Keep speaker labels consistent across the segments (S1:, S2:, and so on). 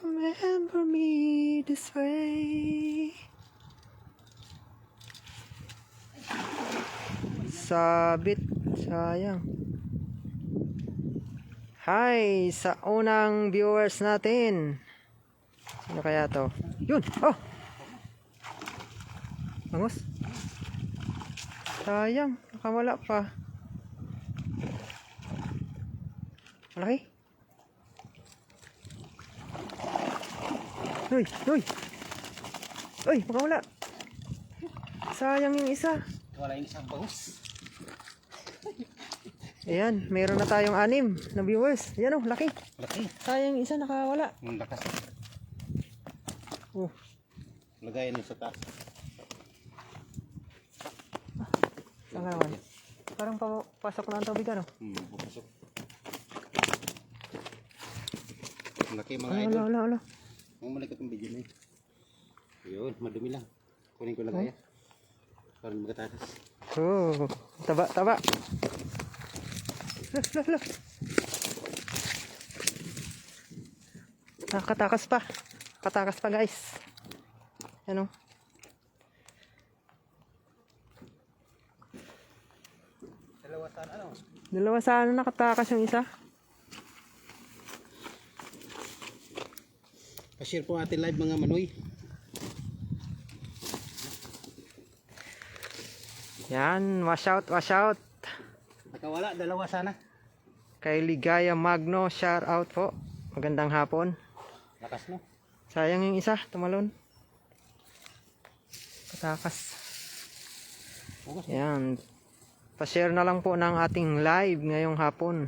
S1: Remember me this way. Sabit, sayang. Hi sa unang viewers natin. Sino kaya to? Yun! Oh! Bangus. Sayang, nakawala pa. Malaki. Uy! Uy! Uy! Makawala. Sayang yung isa.
S2: Wala yung isang bangus.
S1: Ayan, meron na tayong 6 na viewers. Ayan oh, laki.
S2: Laki.
S1: Sayang yung isa nakawala.
S2: Ang lakas.
S1: Oh.
S2: Lagayan niyo sa taas.
S1: Saan ka naman? Parang pasok na ang tubig ano?
S2: Papasok. Ang laki mga
S1: Ala,
S2: idol.
S1: ala, ala.
S2: Ang malikot yung video na yun. Yun, madumi lang. Kunin ko lagayan. Para magkatakas.
S1: Oh, taba, taba. Lah, lah, lah. Nakatakas pa. Katakas pa guys. Ano?
S2: Dalawa saan ano?
S1: Dalawa sana nakatakas yung isa.
S2: Pa-share po atin live mga manoy.
S1: Yan, wash out, wash out.
S2: Nakawala, dalawa sana.
S1: Kay Ligaya Magno, shout out po. Magandang hapon.
S2: Lakas no?
S1: Sayang yung isa, tumalon. Katakas.
S2: Bukas.
S1: Yan. Pa-share na lang po ng ating live ngayong hapon.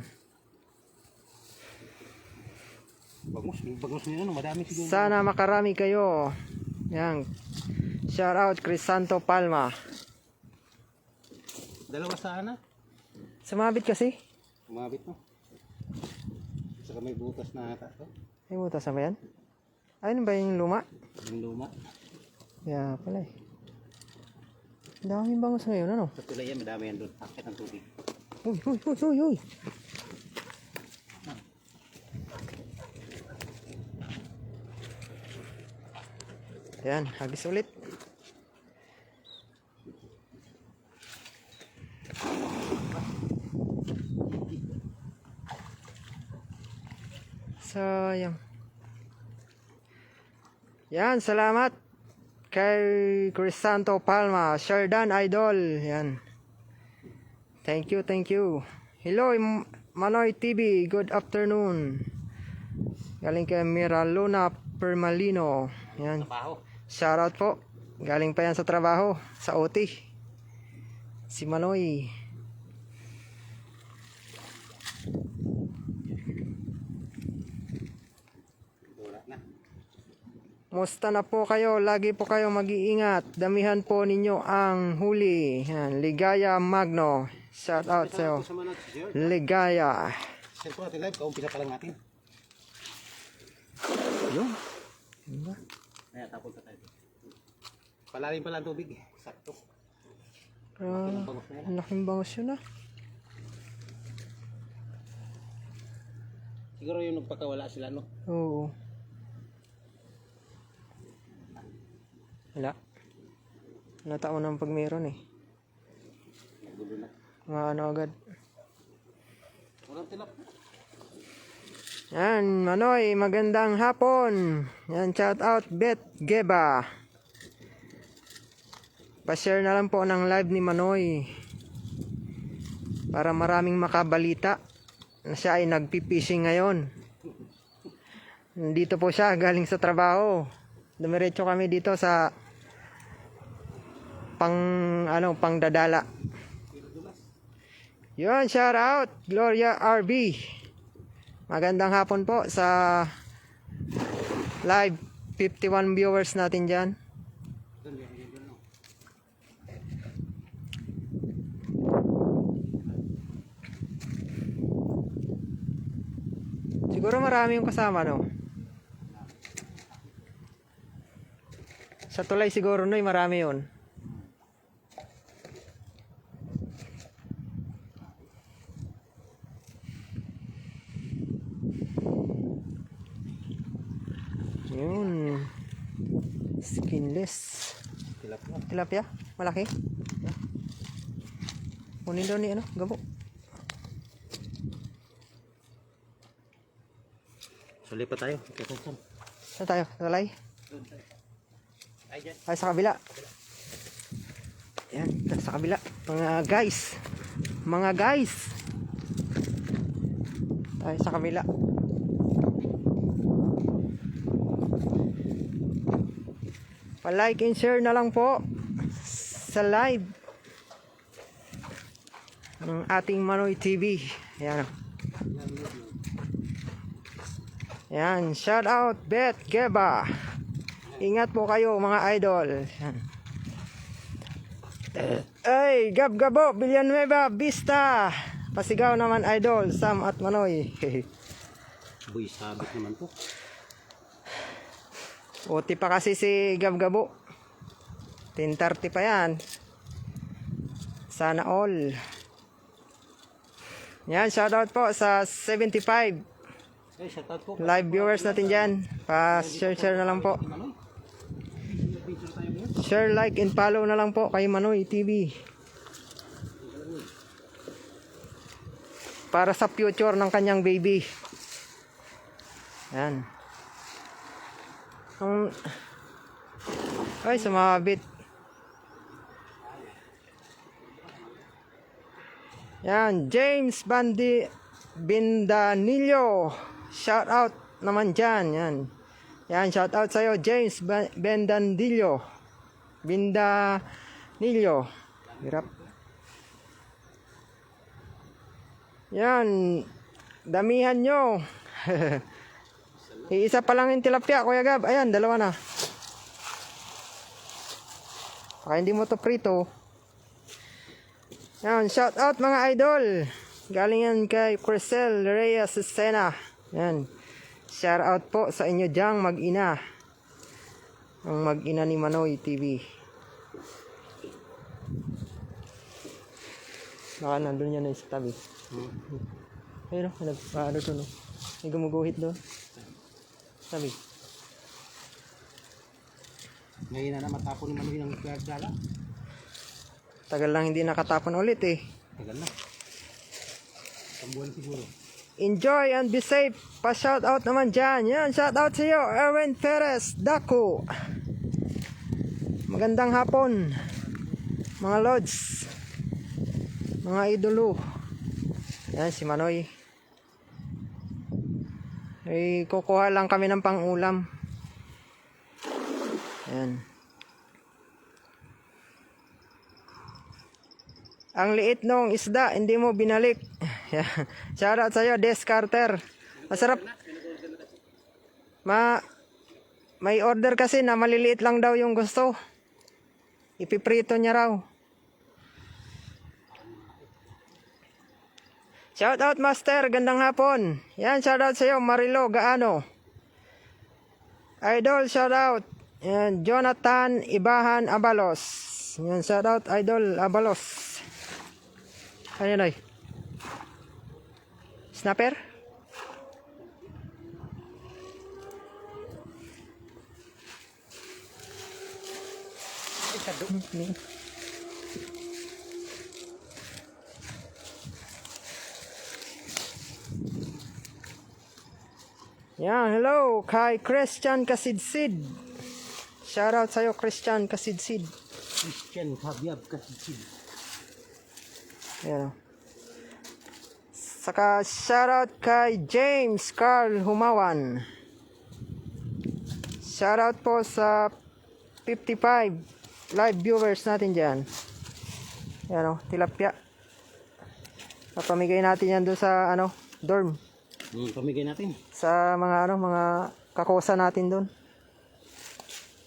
S2: Bagus, yung bagus nila no, madami siguro.
S1: Sana makarami kayo. Yan. Shout out Crisanto Palma.
S2: Dalawa sana.
S1: Sumabit kasi.
S2: Umabit no. Saka may butas na ata to.
S1: Ay, butas na ba yan? Ayun ba yung luma?
S2: Yung luma.
S1: Yeah, pala eh. Ang daming bangus ngayon, ano?
S2: Sa tulay yan, madami yan doon. Akit ang tubig.
S1: Uy, uy, uy, uy, uy. Yan, hagis ulit. Sayang. Yan, salamat kay Crisanto Palma, Sherdan Idol. Yan. Thank you, thank you. Hello, Manoy TV. Good afternoon. Galing kay Miraluna Permalino. Yan.
S2: Trabaho.
S1: Shoutout po. Galing pa yan sa trabaho, sa OT. Si Manoy.
S2: Wala na.
S1: Musta na po kayo? Lagi po kayong mag-iingat. Damihan po ninyo ang huli. Yan. Ligaya Magno. Shout out sa'yo.
S2: Sa manat, share.
S1: Ligaya.
S2: Share po natin live. Kaumpisa pa lang natin.
S1: Yun. Diba?
S2: Ayan, tapon pa tayo. Palalim pala ang tubig. Sakto.
S1: Ang laking bangus yun ah.
S2: Siguro yung nagpakawala sila no.
S1: Oo. Wala. Nataon ng pag meron eh.
S2: Nagulo na.
S1: Maano agad.
S2: Walang tilap.
S1: Yan, Manoy, magandang hapon. Yan, shout out Bet Geba. Pa-share na lang po ng live ni Manoy para maraming makabalita na siya ay nagpipishing ngayon. Nandito po siya galing sa trabaho. Dumiretso kami dito sa pangdadala. Yun, shout out Gloria RB. Magandang hapon po sa live 51 viewers natin dyan. Siguro marami yung kasama, no? Sa tulay siguro, no? Marami yun. Finless.
S2: Tilapia.
S1: Tilapia? Malaki? Kunin daw ni ano, Gabo.
S2: Sali pa tayo. Okay, saan?
S1: Saan tayo? Talay?
S2: Ay, dyan.
S1: Ay, sa kabila. Yan, sa kabila. Mga guys. Mga guys. Tayo sa kabila. Pa-like and share na lang po sa live ng ating Manoy TV. Yan. Yan, shout out Beth Geba. Ingat po kayo mga idol. Yan. Ay, Gab-Gabo, Villanueva, Vista. Pasigaw naman idol, Sam at Manoy.
S2: Boy, sabit naman po.
S1: Uti pa kasi si Gab-Gabo. 10:30 pa yan. Sana all. Yan, shoutout po sa 75
S2: Ay, shout out po.
S1: live viewers natin dyan. Pa-share na lang po. Share, like, and follow na lang po kay Manoy TV. Para sa future ng kanyang baby. Yan. Ay, sumabit. Yan, James Bindanillo. Shout out naman dyan. Yan. Yan, shout out sa'yo, James Bindanillo. Bindanillo. Hirap. Yan. Damihan nyo. Iisa pa lang yung tilapia, Kuya Gab. Ayan, dalawa na. Baka hindi mo to prito. Yan, shout out mga idol. Galing yan kay Crisel Reyes Sena. Yan. Shout out po sa inyo diyang mag-ina. Ang mag-ina ni Manoy TV. Baka nandun yan sa tabi. Ayun, ano to no? May gumuguhit doon. Sabi.
S2: Ngayon na matapon ni Manoy ng gala.
S1: Tagal lang hindi nakatapon ulit eh.
S2: Tagal na. Isang buwan siguro.
S1: Enjoy and be safe. Pa-shout out naman dyan. Yan, shout out sa iyo, Erwin Perez, Daco. Magandang hapon. Mga lods. Mga idolo. Yan, si Manoy. Eh, kukuha lang kami ng pang-ulam. Yan. Ang liit nung isda, hindi mo binalik. Shout out sa'yo, Des Carter. Masarap. May order kasi na maliliit lang daw yung gusto. Ipiprito niya raw. Shout out Master, gandang hapon. Yan, shout out sa'yo, Marilo Gaano. Idol, shout out. Yan, Jonathan Ibahan Abalos. Yan, shout out Idol Abalos. Ayan ay. Snapper? Yan, hello kay Christian Kasidsid. Shoutout sa'yo, Christian Kasidsid.
S2: Christian Kabyab Kasidsid.
S1: Yan. Saka shoutout kay James Carl Humawan. Shoutout po sa 55 live viewers natin dyan. Yan o, tilapia. Papamigay natin yan doon sa dorm.
S2: Pamigay natin.
S1: Sa mga mga kakosa natin doon.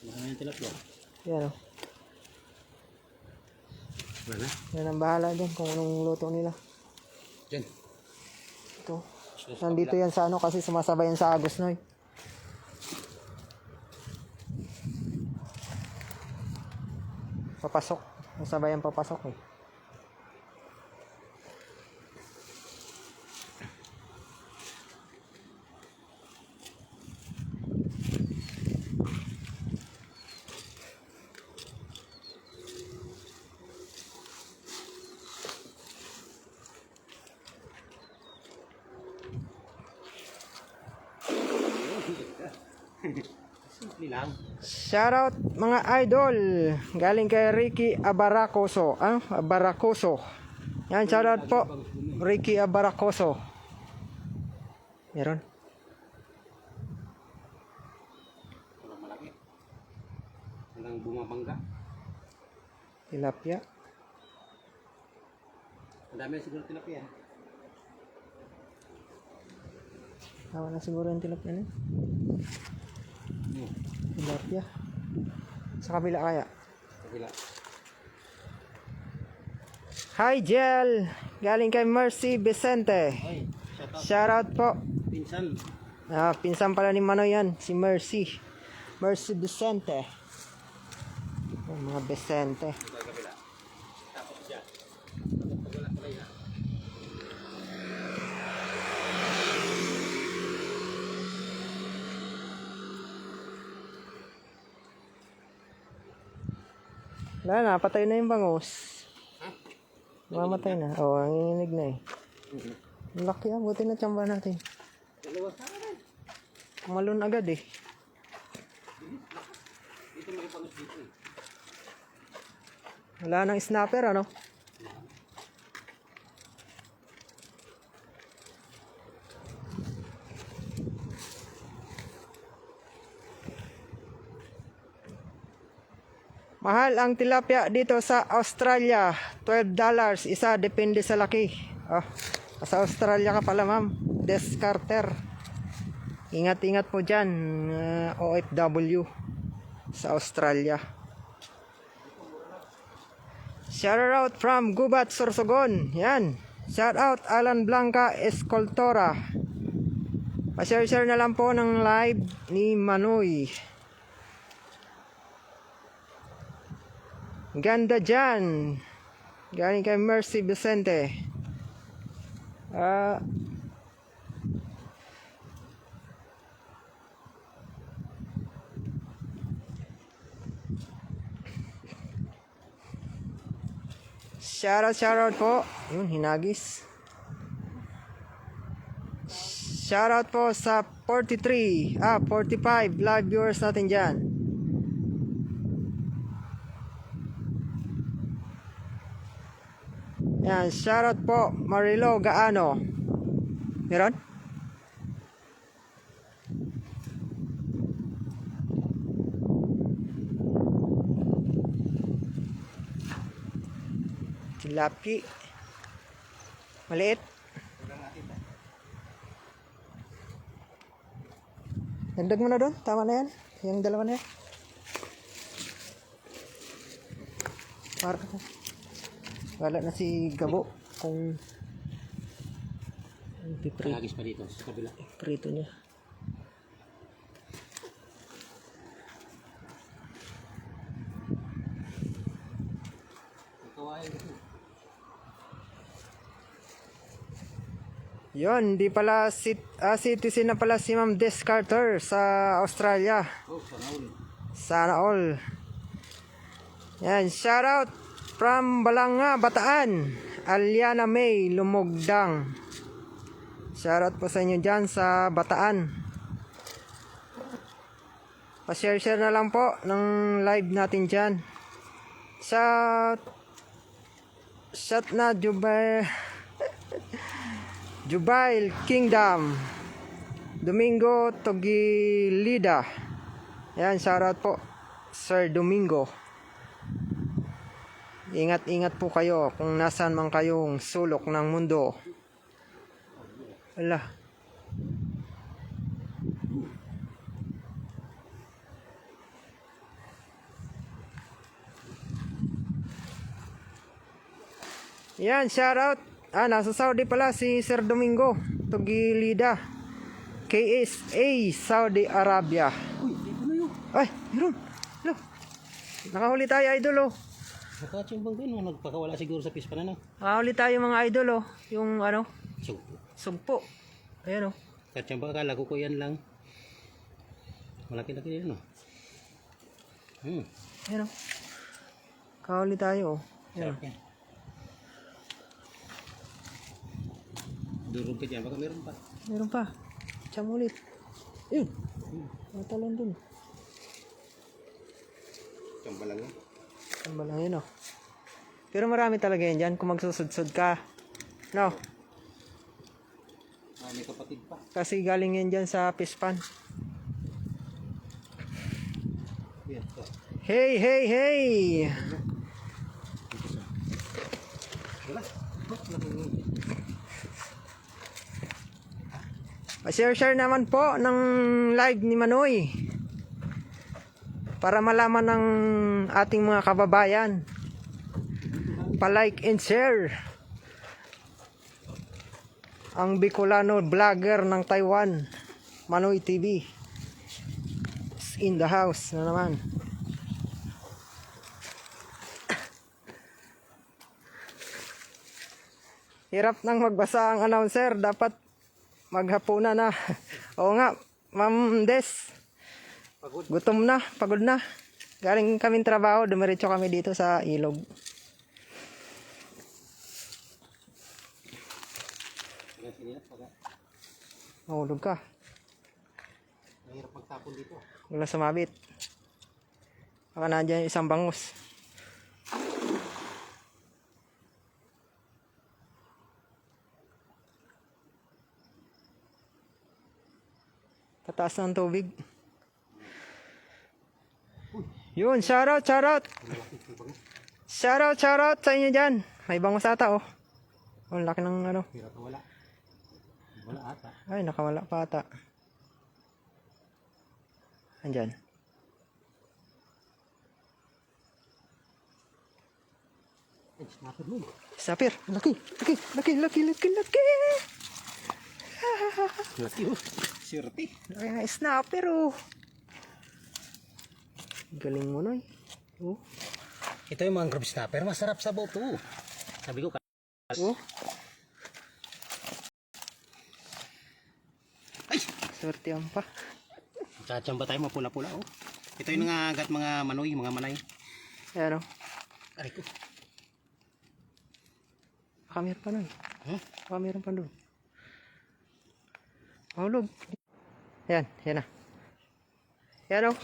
S2: Maraming tilapia.
S1: Yan o.
S2: Wala na.
S1: Yan ang bahala doon kung anong luto nila.
S2: Diyan.
S1: Ito. Nandito yan sa kasi sumasabay yan sa Agos Noy. Papasok. Masabay yan papasok eh.
S2: lang.
S1: Shoutout mga idol. Galing kay Ricky Abaracoso. Abaracoso. Yan, shoutout po. Ricky Abaracoso. Meron?
S2: Walang malaki. Walang bumabangga.
S1: Tilapia.
S2: Ang dami siguro tilapia.
S1: Tawa na siguro yung tilapia na. Tilapia. Sa kabila kaya.
S2: Kabila.
S1: Hi Jel. Galing kay Mercy Vicente.
S2: Ay,
S1: Shoutout po.
S2: pinsan.
S1: Pinsan pala ni Manoy yan. Si Mercy. Mercy Vicente. Yung mga Vicente.
S2: Sa kabila. Tapos dyan. Tapos pag wala kulay na.
S1: Wala na, patay na yung bangus. Mamatay na. Oo, nanginginig na eh. Ang laki buti na tsamba natin.
S2: Dalawa.
S1: Kumalun agad eh.
S2: Dito makipangas dito eh.
S1: Wala nang snapper ano? Mahal ang tilapia dito sa Australia. $12 isa, depende sa laki. Sa Australia ka pala ma'am. Descarter. Ingat-ingat po dyan. OFW sa Australia. Shout out from Gubat, Sorsogon. Yan. Shout out Alan Blanca Escoltora. Pa-share na lang po ng live ni Manoy. Ganda dyan. Galing kay Mercy Vicente. Shoutout po. Yun, hinagis. Shoutout po sa 45 live viewers natin dyan. Yan, shoutout po Marilo Gaano. Meron? Tilapi. Maliit. Dagdag mo na doon. Tama na yan. Yung dalawa na yan. Parang wala na si Gabo kung
S2: Kalagis pa dito sa kabila.
S1: prito niya. Yon, di pala citizen na pala si Ma'am Descarter sa Australia.
S2: Oh, sana all.
S1: Sana all. Yan, shout out from Balanga, Bataan. Aliana May Lumugdang. Shout out po sa inyo dyan sa Bataan. Pa-share na lang po ng live natin dyan. Shout na Jubail Kingdom. Domingo Togilida. Yan, shout out po Sir Domingo. Ingat-ingat po kayo kung nasaan man kayong sulok ng mundo. Wala. Yan, shout out. Nasa Saudi pala si Sir Domingo Togilida. KSA Saudi Arabia. Ay, meron. Hello. Nakahuli tayo, idol oh.
S2: Nakachimbang din, nagpakawala siguro sa pispa na.
S1: Nakahuli tayo mga idol oh. Yung ano,
S2: Sugpo.
S1: sugpo. Ayan oh.
S2: Kachamba, akala ko yan lang. Malaki-laki yan, no?
S1: Ayan oh. Nakahuli tayo oh. Ayan.
S2: Sarap yan. Durog ka dyan, baka meron pa.
S1: Meron pa. Tsam ulit. Yun. Matalon dun.
S2: Tsamba lang yan.
S1: Ano ba lang yun, oh. Pero marami talaga yan dyan kung magsusudsud ka. No?
S2: May kapatid pa.
S1: Kasi galing yan dyan sa pispan.
S2: Yan, to.
S1: Hey, hey, hey!
S2: Wala.
S1: Share naman po ng live ni Manoy. Para malaman ng ating mga kababayan. Pa-like and share. Ang Bicolano vlogger ng Taiwan, Manoy TV. Is in the house na naman. Hirap nang magbasa ang announcer. Dapat maghapunan na. Oo nga, Ma'am Des. Gutom na, pagod na. Galing kaming trabaho, dumiretso kami dito sa ilog. Mahulog ka.
S2: Mahirap magtapon dito.
S1: Wala sumabit. Baka nandiyan yung isang bangus. Tataas ng tubig. Yun, shoutout, shoutout. Shoutout, shoutout sa inyo dyan. May bangus ata, oh. Ang laki ng ano.
S2: Hirap na wala. Wala ata.
S1: Ay, nakawala pa ata. Andyan.
S2: Ay, snapper mo.
S1: Snapper. Laki. Laki.
S2: Laki oh. Sirti.
S1: Laki nga snapper, oh. Galing mo, Noy. Oh.
S2: Ito yung mangrove snapper. Masarap sa boto. Sabi ko,
S1: Oh.
S2: ay!
S1: Swerte yan pa.
S2: Tsachamba tayo, mapula-pula oh. Ito yung nangagat mga manoy, mga manay.
S1: Ayan, oh.
S2: Aray ko.
S1: Baka meron pa, Noy.
S2: Huh?
S1: Baka meron pa doon. Mahulog. Yan. Yan na. Yan, oh.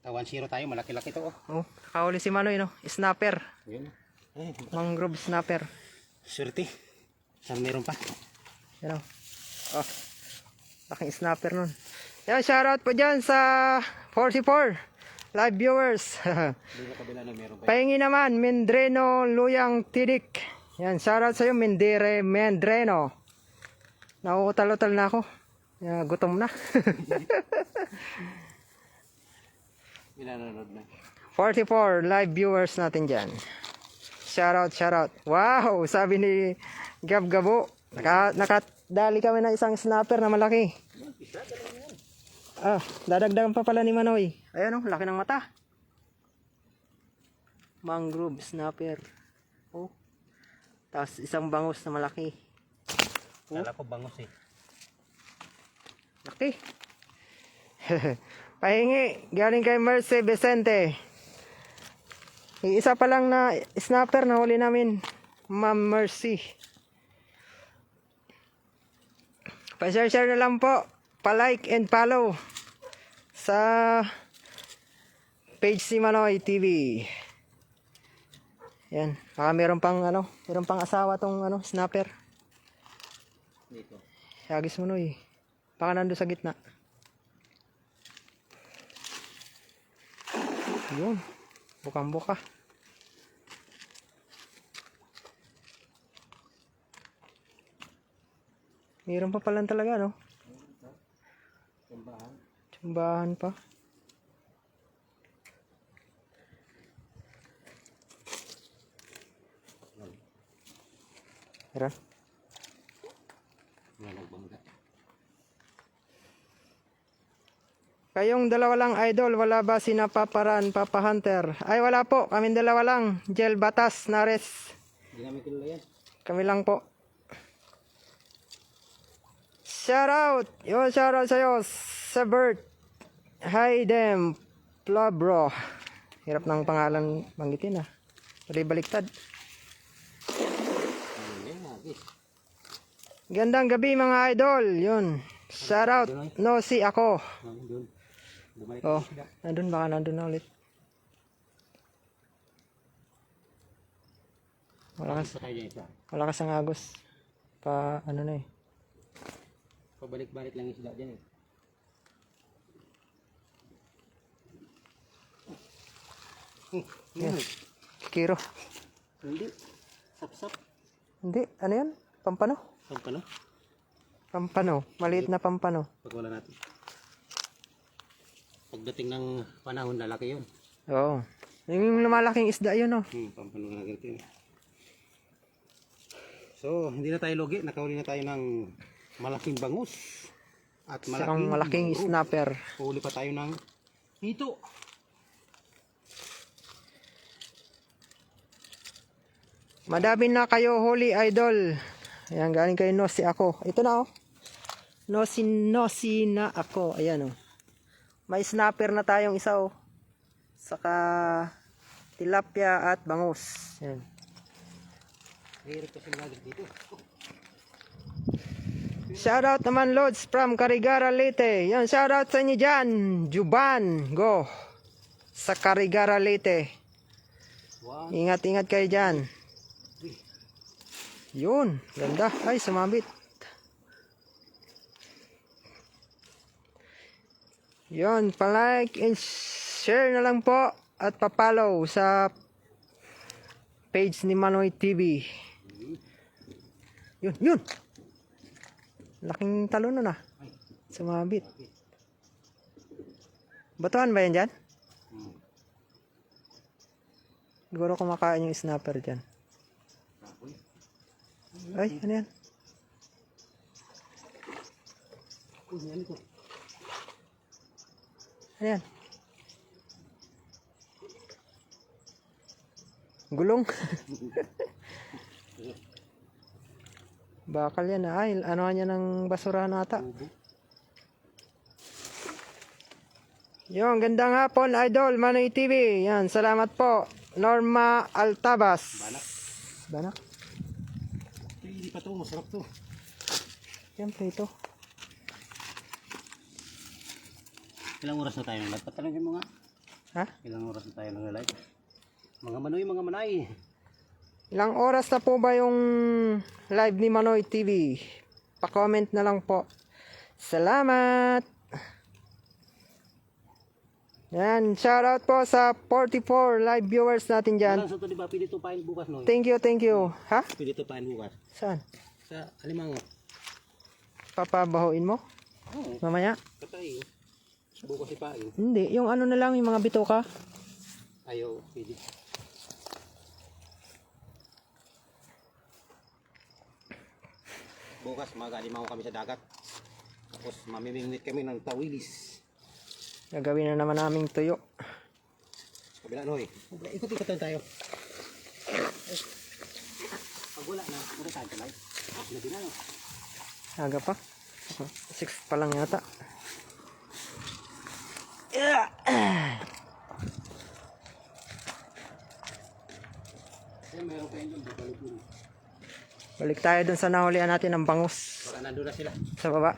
S2: Tawan 0 tayo, malaki-laki to oh.
S1: Oh. Nakahuli si Manoy, no. Snapper.
S2: Yun. Ay,
S1: Mangrove snapper.
S2: swerte. Saan meron pa?
S1: Yan, oh. Oh. Laking snapper nun. Yan, shoutout po dyan sa 44 live viewers.
S2: Doon na kabila na meron pa.
S1: Pahingi naman, Mendreno Luyang Tidik. Yan, shoutout sa'yo, Mendreno. Nauutal-utal na ako. Yan, gutom na.
S2: Minanonood na.
S1: 44 live viewers natin dyan. Shoutout, shoutout. Wow, sabi ni Gab Gabo. Nakadali kami ng isang snapper na malaki. Ah, dadagdagan pa pala ni Manoy. Ayan, oh, laki ng mata. Mangrove snapper. Oh. Tapos isang bangus na malaki.
S2: Kala ko bangus eh.
S1: Laki. Pahingi. Galing kay Mercy Vicente. Isa pa lang na snapper na huli namin. Ma'am Mercy. Pa-share na lang po. Pa-like and follow sa page si Manoy TV. Yan. Baka meron pang ano, meron pang asawa tong ano, snapper.
S2: Dito.
S1: Hagis mo, Noy. Baka nando sa gitna. Yun. Bukang-buka. Meron pa pala talaga, no?
S2: Tambahan.
S1: Tsambahan pa. Meron?
S2: Wala nagbangga.
S1: Kayong dalawa lang, idol. Wala ba si Napaparan, Papa Hunter? Ay, wala po. Kaming dalawa lang. Jel Batas, Nares.
S2: Hindi namin kilala yan.
S1: Kami lang po. Shoutout! Yo, shoutout sa'yo, Sebert. Hi, dem. Plabro. Hirap ng pangalan banggitin, ah. Baliktad.
S2: Yan, agis.
S1: Gandang gabi, mga idol. Yun. Shout out, no, si ako.
S2: Doon. Bumalik
S1: Oh,
S2: ang isda.
S1: nandun baka nandun na ulit. Malakas,
S2: Pa tayo dyan isa.
S1: malakas ang agos. Pa, ano na eh.
S2: Pabalik-balik lang yung isda dyan eh.
S1: Yan. Kikiro.
S2: Hindi. Sap-sap.
S1: Hindi, ano yan? Pampano?
S2: Pampano?
S1: Pampano, maliit na pampano.
S2: Pag wala natin. Pagdating ng panahon, lalaki yun.
S1: Oo. Yung lumalaking isda yun, oh.
S2: Pampano na ganito yun. So, hindi na tayo logi. Nakahuli na tayo ng malaking bangus. At
S1: Isang malaking
S2: mangrove.
S1: snapper.
S2: Huli pa tayo ng hito.
S1: Madami na kayo huli, idol. Ayan, galing kay Nosi ako. Ito na, oh. Nosi na ako. Ayan, oh. May snapper na tayong isa, oh. Saka tilapia at bangus. Ayan.
S2: Hirap kasi lagi dito.
S1: Shoutout naman, Lods, from Carigara, Leyte. Yan, shoutout sa inyo dyan. Juban, go. Sa Carigara, Leyte.
S2: One,
S1: Ingat-ingat kayo dyan. Yun, ganda. Ay, sumabit. Yun, palike and share na lang po at papollow sa page ni Manoy TV. Yun, yun. Laking talon na. Sumabit. Batuhan ba yan dyan? Siguro kumakain yung snapper dyan. Ay, ano yan? Ano yan? Gulong. Bakal yan. Ay, ano niya ng basura nata. Yung gandang hapon, idol, Manoy TV. Yan, salamat po. Norma Altabas.
S2: Banak.
S1: Banak?
S2: Hindi pa to, masarap to.
S1: Siyempre ito.
S2: Ilang oras na tayo ng live? Patanongin mo nga.
S1: Ha?
S2: Ilang oras na tayo ng live? Mga manoy, mga manay.
S1: Ilang oras na po ba yung live ni Manoy TV? Pa-comment na lang po. Salamat! Yan, shoutout po sa 44 live viewers natin dyan.
S2: Walang sunto, di ba? Pwede to pain bukas, no?
S1: Thank you, thank you. Ha?
S2: Pwede to pain bukas.
S1: Saan?
S2: Sa Alimango.
S1: Papabahuin mo?
S2: Oo,
S1: Mamaya?
S2: katay. Bukas ipain.
S1: Hindi, yung ano na lang, yung mga bitoka.
S2: Ayaw, pwede. Bukas mag-alimango kami sa dagat. Tapos mamimingwit kami ng tawilis.
S1: Gagawin na naman naming tuyo.
S2: Kabila, Noy. Ikot-ikot lang tayo. Pag wala na, muna tayo kamay. Labi na, no?
S1: Aga pa. 6 pa lang yata. Yeah.
S2: Meron pa yun, balik yun.
S1: Balik tayo dun sa nahulian natin ng bangus.
S2: Baka nandun na sila.
S1: Sa baba.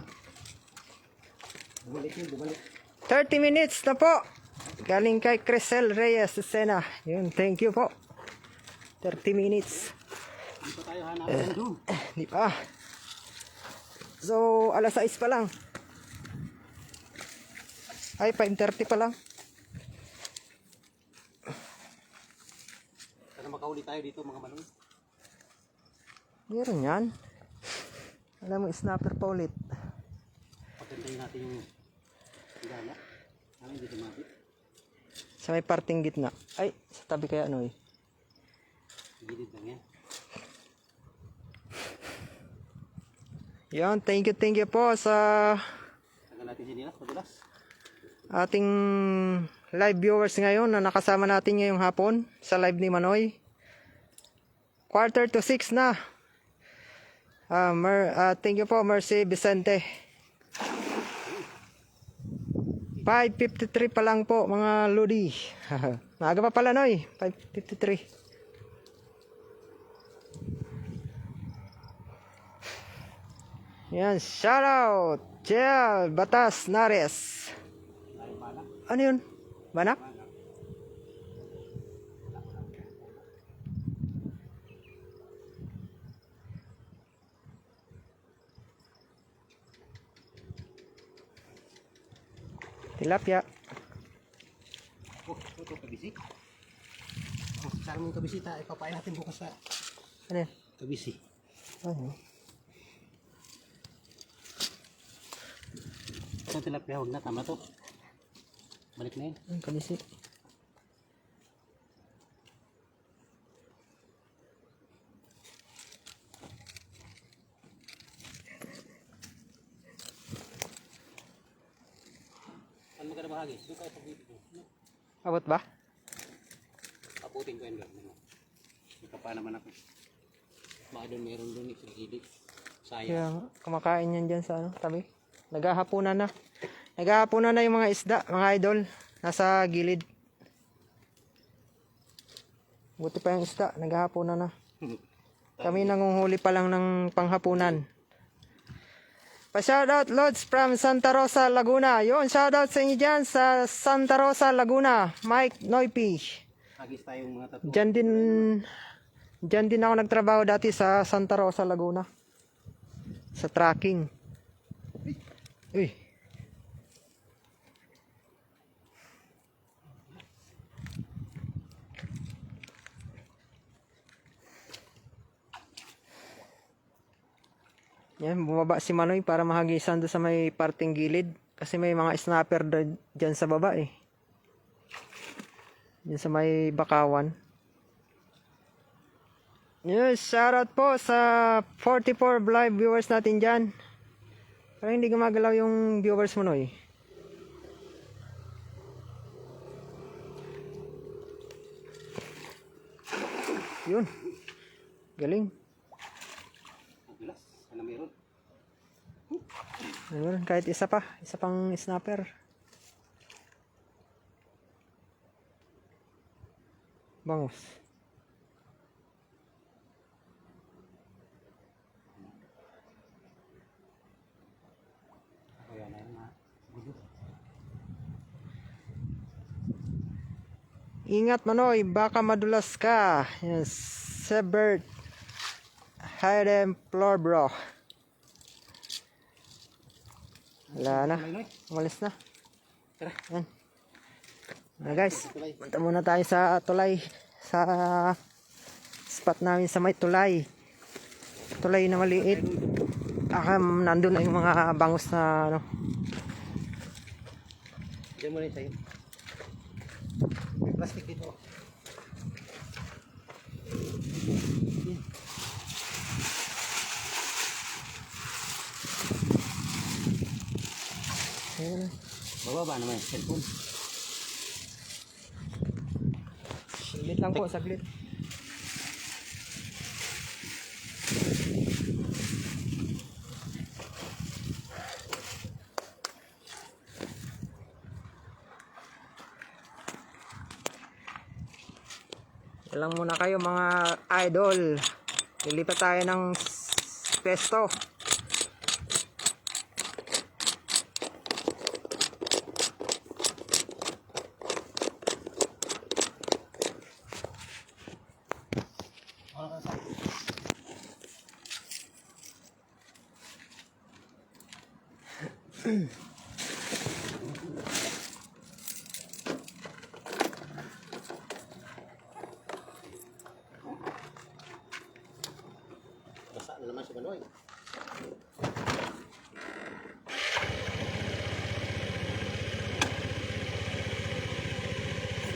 S2: Bumalik yun, bumalik.
S1: 30 minutes na po. Galing kay Crisel Reyes Sena. Yun, thank you po. 30 minutes.
S2: Dito tayo hanapin doon.
S1: Di pa. So, alas 6 pa lang. Ay, 5:30 pa lang.
S2: Sana makahuli tayo dito, mga manoy.
S1: Meron yan. Alam mo, snapper pa ulit.
S2: Pagandahin natin yung gala. Ano hindi tumabit?
S1: Sa may parting gitna. Ay, sa tabi kaya ano eh.
S2: Gilid lang yan.
S1: Yan, thank you po sa
S2: Tagal natin sinilas, madulas.
S1: ating live viewers ngayon na nakasama natin ngayong hapon sa live ni Manoy. 5:45 na. Thank you po, Mercy Vicente. 5:53 pa lang po, mga lodi. Maaga pa pala, Noy. 5:53. Yan, shout out Jel, Batas, Nares. Ano yun? Banak? Tilapia.
S2: Oh, ito kabisi. Oh, saan mong kabisi ta? Ipapain natin bukas sa
S1: Ano yun?
S2: kabisi.
S1: Ano?
S2: Ito tilapia, huwag na. Tama to. Balik na yun.
S1: Ang kabisi.
S2: Saan magkana bahagi? Doon kayo pag-ibig.
S1: Abot ba?
S2: Aputin ko yun. May kapa naman ako. Baka doon mayroon doon sa gilid. Sayang.
S1: Kaya nga, kumakain yan dyan sa ano, tabi. Naghahapunan na. Naghahapunan na yung mga isda, mga idol. Nasa gilid. Buti pa yung isda, naghahapunan na. Kami nangunghuli pa lang ng panghapunan. Pa-shoutout Lods from Santa Rosa, Laguna. Yun, shoutout sa inyo dyan sa Santa Rosa, Laguna. Mike Noipi.
S2: Hagis tayong mga tatlo.
S1: Dyan din ako nagtrabaho dati sa Santa Rosa, Laguna. Sa tracking. Uy. Yan, bumaba si Manoy para mahagisan doon sa may parting gilid. Kasi may mga snapper dyan sa baba eh. Dyan sa may bakawan. Yes, shoutout po sa 44 live viewers natin dyan. Parang hindi gumagalaw yung viewers mo, Noy. Yun. Galing.
S2: Bilas. Ano meron?
S1: Meron kahit isa pa. Isa pang snapper. Bangus.
S2: Ayan na yun na.
S1: Ingat Manoy, baka madulas ka. Yes, Sebert. Hidem floor bro. Wala na. Umalis na.
S2: Tara.
S1: Yan. Na guys, punta muna tayo sa tulay. Sa spot namin sa may tulay. Tulay na maliit. Nandun na yung mga bangus na ano.
S2: Diyan mo rin sa'yo. May plastic dito.
S1: Ayan na.
S2: Bababa naman yung cellphone.
S1: Saglit lang po, saglit. Lang muna kayo mga idol. Lilipat tayo ng pesto.
S2: Basa na naman si Manoy.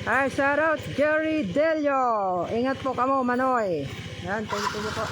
S1: Hi, shoutout Jerry Delio. Ingat po kamo Manoy. Yan, thank you po.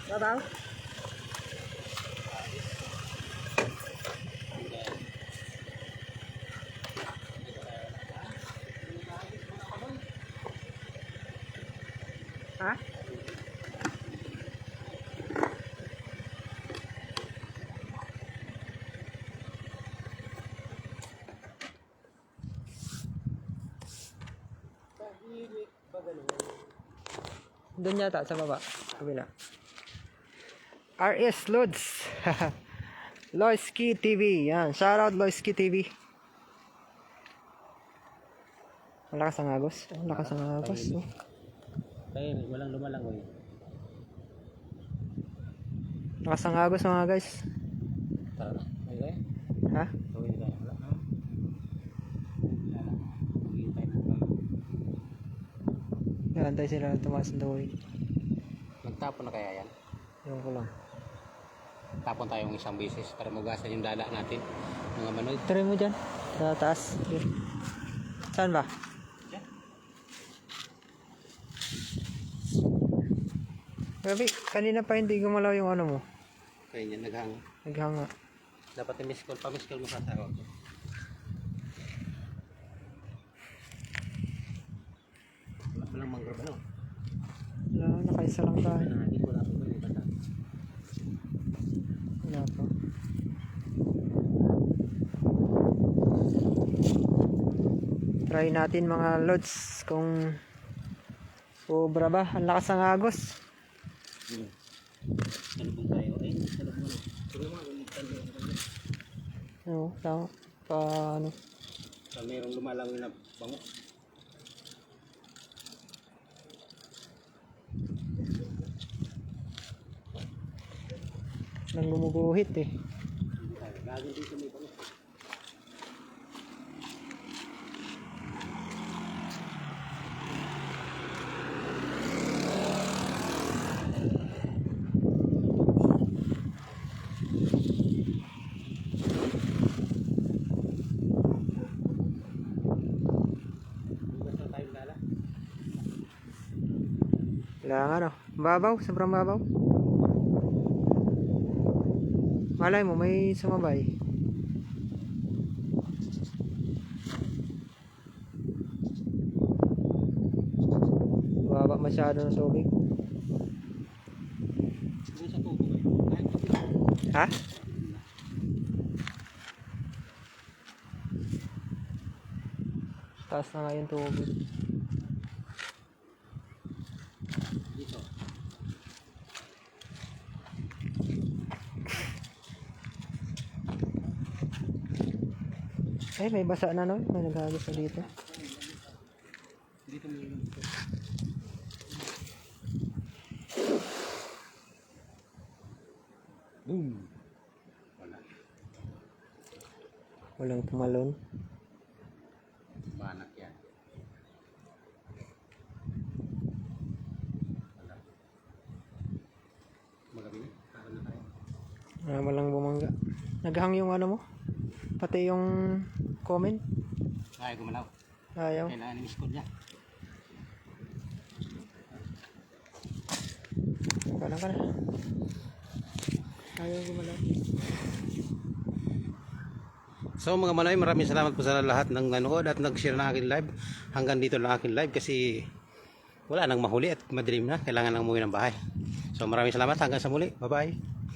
S1: Babaw? Ha? Doon yata sa baba. Kabila. RS Lods. Loiski TV. Yan. Shoutout Loiski TV. Malakas ang agos. Malakas ang agos. Oh.
S2: Kaya walang lumalangoy.
S1: Malakas ang agos mga guys.
S2: Tara. Okay.
S1: Ha?
S2: Gawin tayo. Wala na. Wala na. Maghihintay mo pa.
S1: Nagantay sila tumaas ng tawid.
S2: Nagtapon na kaya yan?
S1: Ewan ko lang.
S2: Tapon tayong isang beses para magasan yung dala natin. Mga manoy.
S1: Try mo dyan. Sa taas. Here. Saan ba?
S2: Diyan.
S1: Gabi, kanina pa hindi gumalaw yung ano mo.
S2: Kaya niya naghang.
S1: Naghanga.
S2: Dapat i-miss call. Pa-miss call mo sa asawa ko. Wala pa lang mangrove ano?
S1: Wala, nakaisa lang tayo.
S2: Hindi ko lang po yung bata.
S1: Wala pa. Try natin mga lods kung sobra ba. Ang lakas ng agos.
S2: Salubong tayo. Ay, salubong. Salubong.
S1: Ano, tama. Pa ano.
S2: So, mayroong lumalangoy na bango.
S1: Nang gumuguhit eh.
S2: Gagawin dito may bango.
S1: Kailangan ano. Babaw, sobrang babaw. Malay mo, may sumabay. Baba masyado ng tubig. Ha? Taas na nga yung tubig.
S2: Dito.
S1: Ay, may basa na no? May naghagis na dito.
S2: Dito mo yun. Boom. Wala.
S1: Walang tumalon.
S2: Banak yan. Wala. Magabi na. Kapan na tayo.
S1: Walang bumangga. Naghang yung ano mo? Pati yung comment.
S2: Ay, gumalaw.
S1: Ayaw.
S2: Kailangan i-miss call niya.
S1: Ka na. Ayaw gumalaw.
S2: So mga manoy, maraming salamat po sa lahat ng nanood at nag-share ng aking live. Hanggang dito lang aking live kasi wala nang mahuli at madilim na. Kailangan nang umuwi ng bahay. So maraming salamat. Hanggang sa muli. Bye-bye.